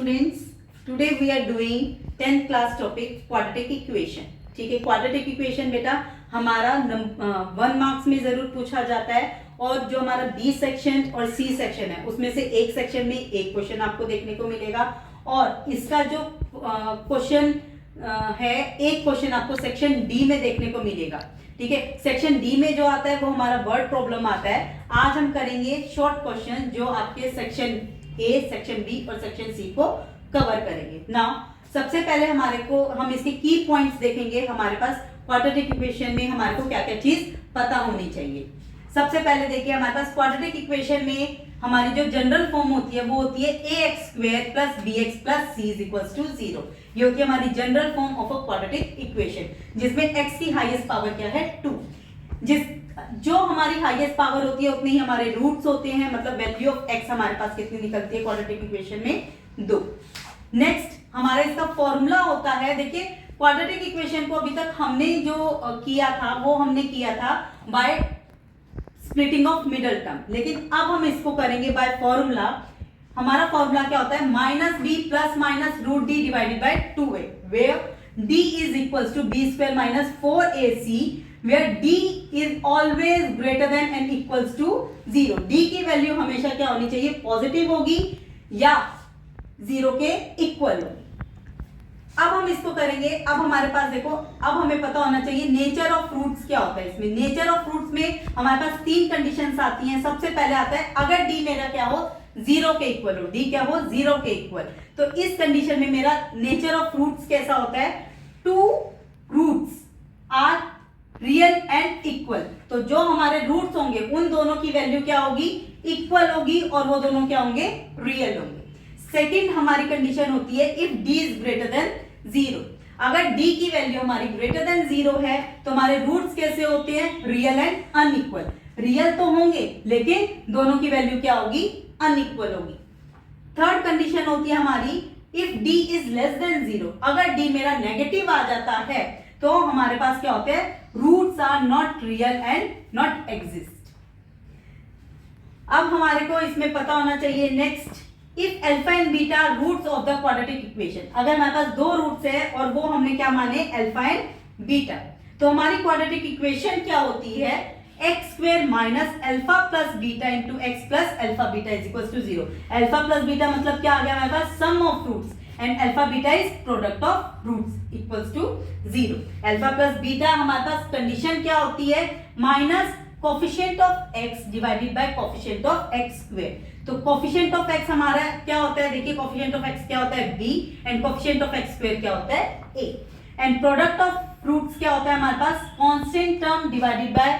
students, today we are doing 10th class topic quadratic equation. ठीक है, quadratic equation बेटा हमारा 1 मार्क्स में जरूर पूछा जाता है और जो हमारा बी सेक्शन और सी सेक्शन है उसमें से एक सेक्शन में एक क्वेश्चन आपको देखने को मिलेगा और इसका जो क्वेश्चन है एक क्वेश्चन आपको सेक्शन डी में देखने को मिलेगा. ठीक है, सेक्शन डी में जो आता है वो हमारा वर्ड प्रॉब्लम आता है. आज हम करेंगे शॉर्ट क्वेश्चन जो आपके सेक्शन ए, सेक्शन बी और सेक्शन सी को कवर करेंगे. नाउ सबसे पहले हमारे को हम इसके की पॉइंट्स देखेंगे. हमारे पास क्वाड्रेटिक इक्वेशन में हमारे को क्या क्या चीज पता होनी चाहिए. सबसे पहले देखिए हमारे पास क्वाड्रेटिक इक्वेशन में हमारी जो जनरल फॉर्म होती है वो होती है ax² + bx + c = 0. ये होती है हमारी general form of a quadratic equation जिसमें x की हाईएस्ट पावर क्या है 2. जो हमारी हाईएस्ट पावर होती है उतने ही हमारे रूट्स होते हैं, मतलब वैल्यू ऑफ x हमारे पास कितनी निकलती है क्वाड्रेटिक इक्वेशन में 2. नेक्स्ट हमारा इसका फॉर्मूला होता है. देखिए क्वाड्रेटिक इक्वेशन को अभी तक हमने जो किया था वो हमने किया था by splitting of middle term, लेकिन अब हम इसको करेंगे बाय फॉर्मूला. हमारा फॉर्मूला क्या होता है -b ± √d / 2a where d = b² - 4ac where d is always greater than and equals to 0. d की वैल्यू हमेशा क्या होनी चाहिए, पॉजिटिव होगी या 0 के इक्वल होगी. अब हम इसको करेंगे. अब हमारे पास देखो, अब हमें पता होना चाहिए नेचर ऑफ फ्रूट्स क्या होता है. इसमें नेचर ऑफ फ्रूट्स में हमारे पास 3 कंडीशंस आती हैं. सबसे पहले आता है अगर d मेरा क्या हो 0 के इक्वल हो, d क्या हो 0 के इक्वल, तो इस कंडीशन में मेरा नेचर ऑफ फ्रूट्स कैसा होता है 2 roots are real and equal. तो जो हमारे रूट्स होंगे उन दोनों की वैल्यू क्या होगी, इक्वल होगी और वो दोनों क्या होंगे, रियल होंगे. सेकंड हमारी कंडीशन होती है if d is greater than 0. अगर d की वैल्यू हमारी ग्रेटर देन 0 है तो हमारे रूट्स कैसे होते हैं, रियल एंड अनइक्वल. रियल तो होंगे लेकिन दोनों की वैल्यू क्या होगी, अनइक्वल होगी. थर्ड कंडीशन होती है हमारी if d is less than 0. अगर d मेरा नेगेटिव आ जाता है तो हमारे पास क्या होते हैं, roots are not real and not exist. अब हमारे को इसमें पता होना चाहिए next if alpha and beta roots of the quadratic equation. अगर हमारे पास 2 रूट्स है और वो हमने क्या माने अल्फा एंड बीटा, तो हमारी क्वाड्रेटिक इक्वेशन क्या होती है x² - alpha + beta * x + alpha beta = 0. Alpha plus beta मतलब क्या आ गया हमारे पास, sum of roots and alpha beta is product of roots equals to 0. Alpha plus beta हमारे पास कंडीशन क्या होती है minus coefficient of x divided by coefficient of x². तो कोफिशिएंट ऑफ x हमारा क्या होता है, देखिए कोफिशिएंट ऑफ x क्या होता है b and coefficient of x² क्या होता है a and product of roots क्या होता है हमारे पास constant term divided by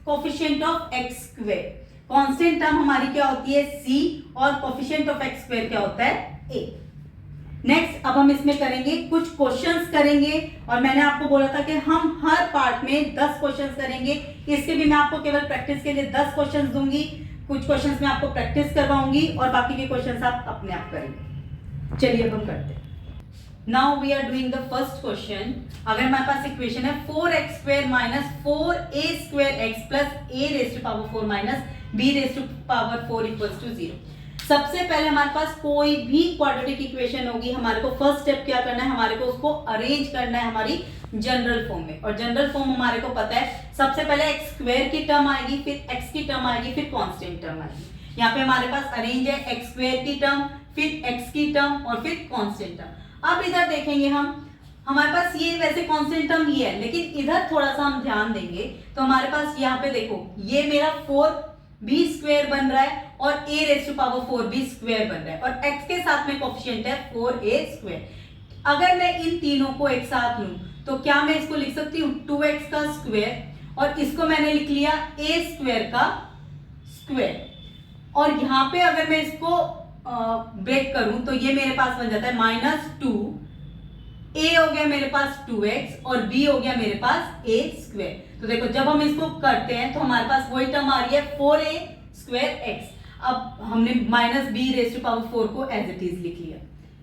coefficient of x². Constant term हमारी क्या होती है c और कोफिशिएंट ऑफ x² क्या होता है a. नेक्स्ट अब हम इसमें करेंगे कुछ क्वेश्चंस करेंगे और मैंने आपको बोला था कि हम हर पार्ट में 10 क्वेश्चंस करेंगे. इसके भी मैं आपको केवल प्रैक्टिस के लिए 10 क्वेश्चंस दूंगी. कुछ क्वेश्चंस मैं आपको प्रैक्टिस करवाऊंगी और बाकी के क्वेश्चंस आप अपने आप करेंगे. चलिए अब हम करते हैं. Now we are doing the first question. अगर हमारे पास इक्वेशन है 4x² - 4a² x + a⁴ - b⁴ = 0. सबसे पहले हमारे पास कोई भी क्वाड्रेटिक इक्वेशन होगी, हमारे को फर्स्ट स्टेप क्या करना है, हमारे को उसको अरेंज करना है हमारी जनरल फॉर्म में. और जनरल फॉर्म हमारे को पता है सबसे पहले x² की टर्म आएगी, फिर x की टर्म आएगी, फिर कांस्टेंट टर्म आएगी. यहाँ पे हमारे पास अरेंज है x² की टर्म, फिर x की टर्म और फिर कांस्टेंट टर्म. अब इधर देखेंगे हम, हमारे पास ये वैसे कांस्टेंट टर्म ये है लेकिन इधर थोड़ा सा हम ध्यान देंगे तो हमारे पास यहाँ पे देखो ये मेरा 4b² बन रहा है और a⁴b² बन रहा है और x के साथ में कोफिशिएंट है 4a². अगर मैं इन तीनों को एक साथ लूं तो क्या मैं इसको लिख सकती हूँ 2x का स्क्वायर और इसको मैंने लिख लिया a² का स्क्वायर. और यहाँ पे अगर मैं इसको ब्रेक करूं तो ये मेरे पास बन जाता है -2, a हो गया मेरे पास 2x और b हो गया मेरे पास a². तो देखो जब हम इसको करते हैं तो हमारे पास वही टर्म आ रही है 4a²x. अब हमने -b⁴ को एज इट इज लिख लिया,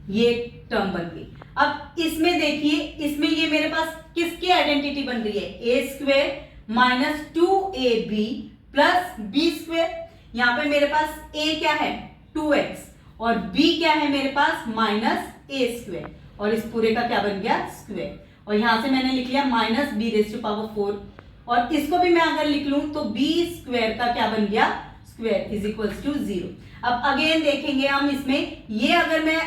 ये टर्म बन गई. अब इसमें देखिए, इसमें ये मेरे पास किसकी आइडेंटिटी बन रही है a² - 2ab + b². यहाँ पे मेरे पास a क्या है 2x और b क्या है मेरे पास -a², और इस पूरे का क्या बन गया स्क्वायर, और यहां से मैंने लिख लिया -b⁴, और इसको भी मैं अगर लिख लूं तो b² का क्या बन गया स्क्वायर इज इक्वल्स टू 0। अब अगेन देखेंगे हम इसमें, ये अगर मैं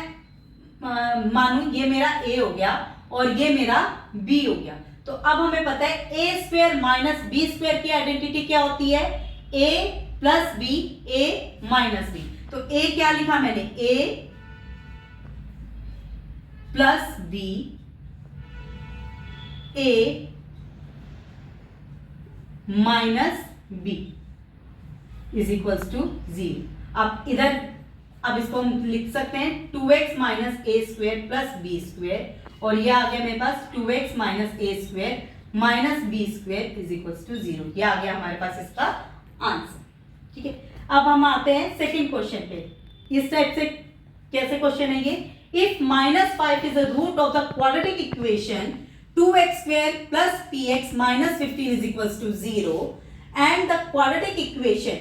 मानूं ये मेरा a हो गया और ये मेरा b हो गया, तो अब हमें पता है a² माइनस b² की आइडेंटिटी क्या होती है, a plus b, a minus b। तो a क्या लिखा मैंने, a plus b, a minus b is equals to 0। अब इसको हम लिख सकते हैं 2x minus a² plus b², और ये आ गया मेरे पास 2x minus a² minus b² is equals to 0। ये आ गया हमारे पास इसका आंसर। ठीक है, अब हम आते हैं सेकंड क्वेश्चन पे। इस टाइप से कैसे क्वेश्चन है ये, if -5 is the root of the quadratic equation 2x² plus px minus 15 is equals to 0 and the quadratic equation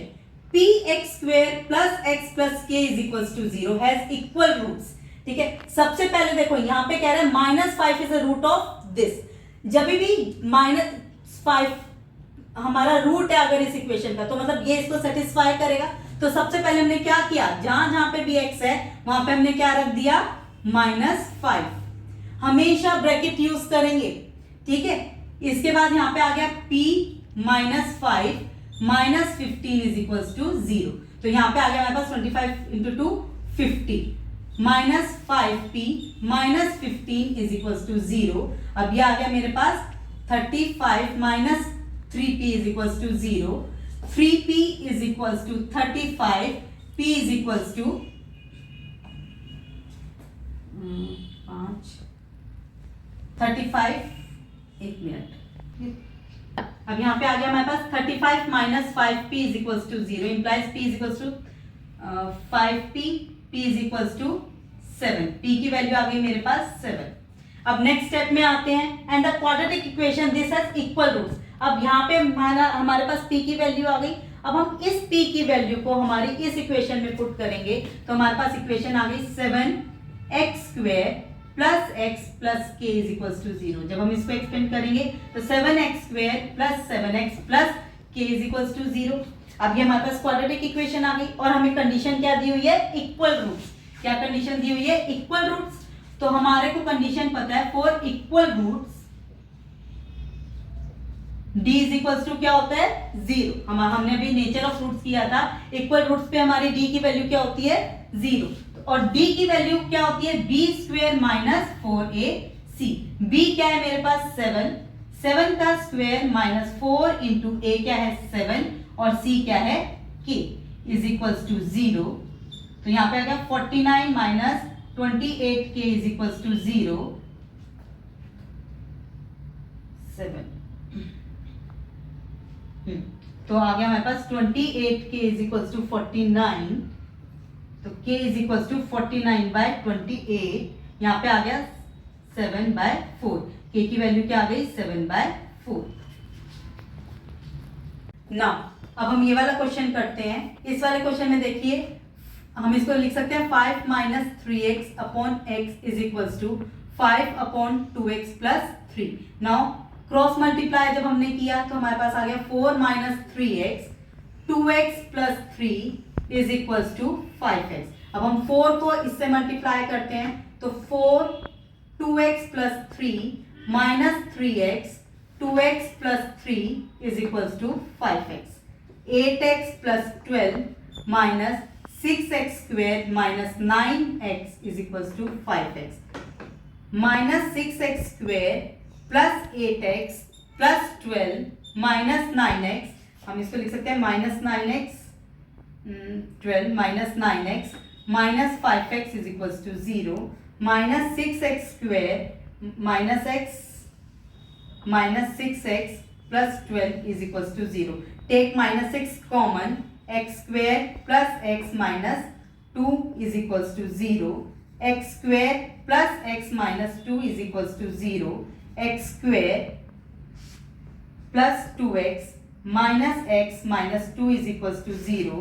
px² plus x plus k is equals to 0 has equal roots. ठीक है, सबसे पहले देखो यहां पे कह रहे हैं -5 is the root of this. जब भी -5 हमारा रूट है अगर इस इक्वेशन का, तो मतलब ये इसको सेटिस्फाई करेगा। तो सबसे पहले हमने क्या किया, जहां जहां पे भी x है वहां पे हमने क्या रख दिया -5, हमेशा ब्रैकेट यूज करेंगे। ठीक है, इसके बाद यहां पे आ गया p -5 minus 15 is equals to 0। तो यहां पे आ गया हमारे पास 25 into 2 50 minus 5p minus 15 is equals to 0। अब ये आ गया मेरे पास 35 minus 3p is equals to 0। 3p is equals to 35, p is equals to 35, एक मिनट। अब यहां पे आ गया हमारे पास 35 minus 5p is equals to 0 implies p is equals to 5p, p is equals to 7। p की वैल्यू आ गई मेरे पास 7। अब नेक्स्ट स्टेप में आते हैं, and the quadratic equation this has equal roots. अब यहाँ पे हमारे पास p की वैल्यू आ गई। अब हम इस p की वैल्यू को हमारी इस इक्वेशन में पुट करेंगे, तो हमारे पास इक्वेशन आ गई 7x² plus x plus k is equals to 0। जब हम इसको एक्सपेंड करेंगे तो 7x² plus 7x plus k is equals to 0। अब ये हमारे पास क्वाड्रेटिक इक्वेशन आ गई, और हमें कंडीशन क्या दी हुई है, इक्वल रूट्स। क्या कंडीशन दी हुई है, इक्वल रूट्स। तो हमारे को कंडीशन पता है for equal roots d is equals to क्या होता है 0। हमने अभी नेचर ऑफ रूट्स किया था, इक्वल रूट्स पे हमारी d की वैल्यू क्या होती है 0, और d की वैल्यू क्या होती है b² माइनस 4ac। b क्या है मेरे पास 7 का स्क्वायर माइनस 4 इंटू a क्या है 7 और c क्या है k इज इक्वल्स टू 0। तो यहां पे आ गया 49 minus 28k is equals to 0 7। तो आ गया हमारे पास 28k इज इक्वल्स टू 49, तो k is equals to 49 by 28। यहाँ पे आ गया 7/4, k की वैल्यू क्या आ गई 7/4। नाउ अब हम ये वाला क्वेश्चन करते हैं। इस वाले क्वेश्चन में देखिए हम इसको लिख सकते हैं 5 minus 3x upon x is equals to 5 upon 2x plus 3। Now cross multiply जब हमने किया तो हमारे पास आ गया 4 minus 3x 2x plus 3 is equals to 5x। अब हम 4 को इससे मल्टीप्लाई करते हैं, तो 4 2x plus 3 minus 3x 2x plus 3 is equals to 5x। 8x plus 12 minus 6x square minus 9x is equals to 5x। Minus 6x square plus 8x plus 12 minus 9x, हम इसको लिख सकते हैं minus 9x 12 minus 9x minus 5x is equals to 0। Minus 6x square minus x minus 6x plus 12 is equals to 0। Take minus 6 common, x square plus x minus 2 is equals to 0। x square plus x minus 2 is equals to 0। x square plus 2x minus x minus 2 is equals to 0।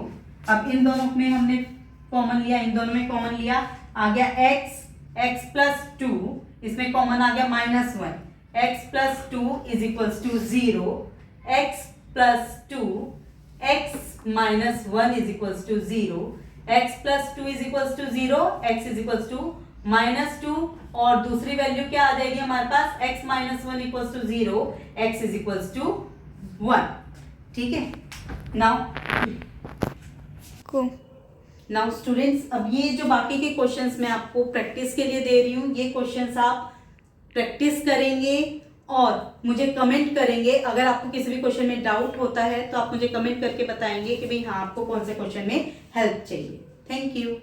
अब इन दोनों में हमने common लिया, इन दोनों में common लिया, आ गया x plus 2, इसमें कॉमन आ गया -1, x plus 2 is equals to 0, x plus 2, x minus 1 is equals to 0, x plus 2 is equals to 0, x is equals to -2, और दूसरी वैल्यू क्या आ जाएगी हमारे पास, x minus 1 equals to 0, x is equals to 1। ठीक है, नाउ स्टूडेंट्स, अब ये जो बाकी के क्वेश्चंस मैं आपको प्रैक्टिस के लिए दे रही हूँ, ये क्वेश्चंस आप प्रैक्टिस करेंगे और मुझे कमेंट करेंगे। अगर आपको किसी भी क्वेश्चन में डाउट होता है तो आप मुझे कमेंट करके बताएंगे कि भाई हाँ आपको कौन से क्वेश्चन में हेल्प चाहिए। Thank you.